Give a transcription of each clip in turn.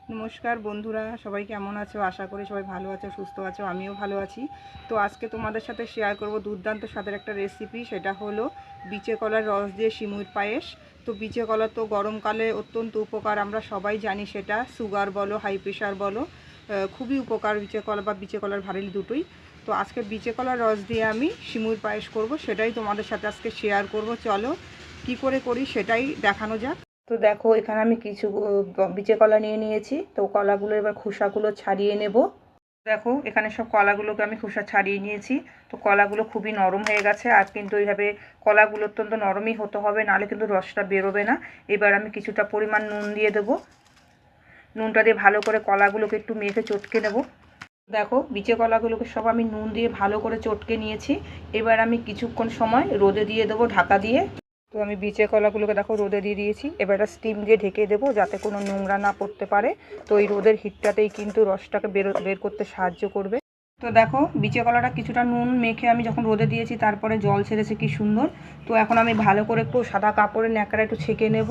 নমস্কার বন্ধুরা, সবাই কেমন আছো? আশা করি সবাই ভালো আছো, সুস্থ আছো। আমিও ভালো আছি। তো আজকে তোমাদের সাথে শেয়ার করব দুর্দান্ত স্বাদের একটা রেসিপি। সেটা হলো বিচে কলার রস দিয়ে সিমুইর পায়েস। তো বিচে কলা তো গরমকালে অত্যন্ত উপকার, আমরা সবাই জানি। সেটা সুগার বলো, হাই প্রেশার বলো, খুবই উপকার বিচে কলা বা বিচে কলার ভারেল দুটোই। তো আজকে বিচে কলার রস দিয়ে আমি সিমুইর পায়েস করব, সেটাই তোমাদের সাথে আজকে শেয়ার করব। চলো কি করে করি সেটাই দেখানো যাক। তো দেখো, এখানে আমি কিছু বিচে কলা নিয়ে নিয়েছি। তো কলাগুলো এবার খোসাগুলো ছাড়িয়ে নেব। দেখো, এখানে সব কলাগুলোকে আমি খোসা ছাড়িয়ে নিয়েছি। তো কলাগুলো খুবই নরম হয়ে গেছে, আর কিন্তু এইভাবে কলাগুলো অত্যন্ত নরমই হতে হবে, নাহলে কিন্তু রসটা বেরোবে না। এবার আমি কিছুটা পরিমাণ নুন দিয়ে দেবো। নুনটা দিয়ে ভালো করে কলাগুলোকে একটু মেখে চটকে নেব। দেখো, বিচে কলাগুলোকে সব আমি নুন দিয়ে ভালো করে চটকে নিয়েছি। এবার আমি কিছুক্ষণ সময় রোদে দিয়ে দেবো ঢাকা দিয়ে। তো আমি বিচে কলাগুলোকে দেখো রোদে দিয়ে দিয়েছি। এবার একটা স্টিম দিয়ে ঢেকে দেবো যাতে কোনো নোংরা না পড়তে পারে। তো এই রোদের হিটটাতেই কিন্তু রসটাকে বের করতে সাহায্য করবে। তো দেখো, বিচে কলাটা কিছুটা নুন মেখে আমি যখন রোদে দিয়েছি, তারপরে জল ছেড়েছে কি সুন্দর। তো এখন আমি ভালো করে একটু সাদা কাপড়ের ন্যাকড়া একটু ছেঁকে নেব।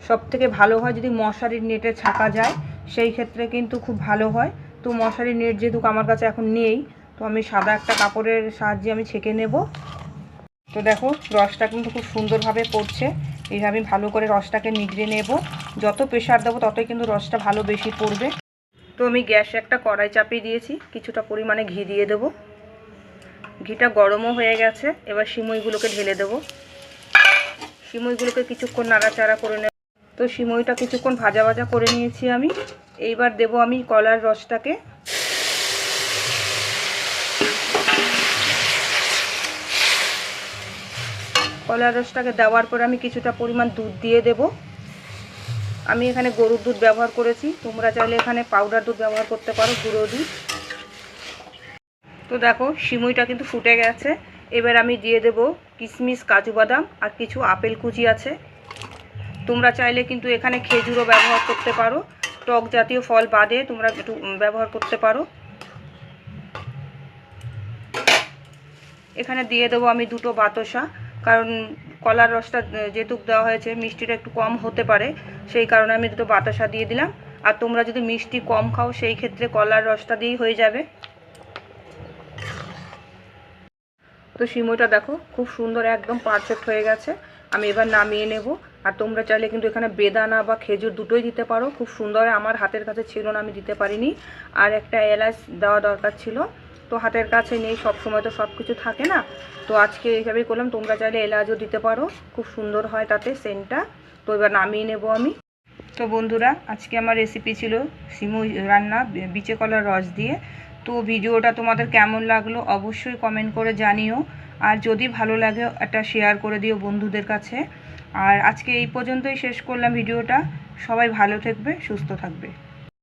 সব থেকে ভালো হয় যদি মশারির নেটে ছাকা যায়, সেই ক্ষেত্রে কিন্তু খুব ভালো হয়। তো মশারির নেট যেহেতু আমার কাছে এখন নেই, তো আমি সাদা একটা কাপড়ের সাহায্যে আমি ছেঁকে নেব। তো দেখো, রসটা কিন্তু খুব সুন্দরভাবে পড়ছে। এইভাবে ভালো করে রসটাকে নিগড়ে নেব। যত প্রেশার দেবো ততই কিন্তু রসটা ভালো বেশি পড়বে। তো আমি গ্যাসে একটা কড়াই চাপিয়ে দিয়েছি, কিছুটা পরিমাণে ঘি দিয়ে দেবো। ঘিটা গরমও হয়ে গেছে। এবার সিমুইগুলোকে ঢেলে দেবো। সিমুইগুলোকে কিছুক্ষণ নাড়াচাড়া করে নেব। তো সিমুইটা কিছুক্ষণ ভাজা ভাজা করে নিয়েছি আমি। এইবার দেবো আমি কলার রসটাকে। কলার রসটাকে দেওয়ার পর আমি কিছুটা পরিমাণ দুধ দিয়ে দেব। আমি এখানে গরুর দুধ ব্যবহার করেছি, তোমরা চাইলে এখানে পাউডার দুধ ব্যবহার করতে পারো, গুঁড়ো দুধ। তো দেখো, সিমুইটা কিন্তু ফুটে গেছে। এবার আমি দিয়ে দেব কিশমিশ, কাজু বাদাম আর কিছু আপেল কুচি আছে। তোমরা চাইলে কিন্তু এখানে খেজুরও ব্যবহার করতে পারো। টক জাতীয় ফল বাদে তোমরা একটু ব্যবহার করতে পারো। এখানে দিয়ে দেবো আমি দুটো বাতাসা, কারণ কলার রসটা যেহেতু দেওয়া হয়েছে মিষ্টিটা একটু কম হতে পারে, সেই কারণে আমি দুটো বাতাসা দিয়ে দিলাম। আর তোমরা যদি মিষ্টি কম খাও, সেই ক্ষেত্রে কলার রসটা দিয়েই হয়ে যাবে। তো সিমুইটা দেখো খুব সুন্দর, একদম পারফেক্ট হয়ে গেছে। আমি এবার নামিয়ে নেব। আর তোমরা চাইলে কিন্তু এখানে বেদানা বা খেজুর দুটোই দিতে পারো। খুব সুন্দর, আমার হাতের কাছে ছিল না, আমি দিতে পারিনি। আর একটা এলাচ দেওয়া দরকার ছিল, তো হাতের কাছে নেই, সব সময় তো সব কিছু থাকে না। তো আজকে এইভাবেই করলাম। তোমরা চাইলে এলাচও দিতে পারো, খুব সুন্দর হয় তাতে সেন্টটা। তো এবার নামিয়ে নেব আমি। তো বন্ধুরা, আজকে আমার রেসিপি ছিল সিমুই রান্না বিচে কলার রস দিয়ে। তো ভিডিওটা তোমাদের কেমন লাগলো অবশ্যই কমেন্ট করে জানিও। আর যদি ভালো লাগে একটা শেয়ার করে দিও বন্ধুদের কাছে। আর আজকে এই পর্যন্তই শেষ করলাম ভিডিওটা। সবাই ভালো থাকবে, সুস্থ থাকবে।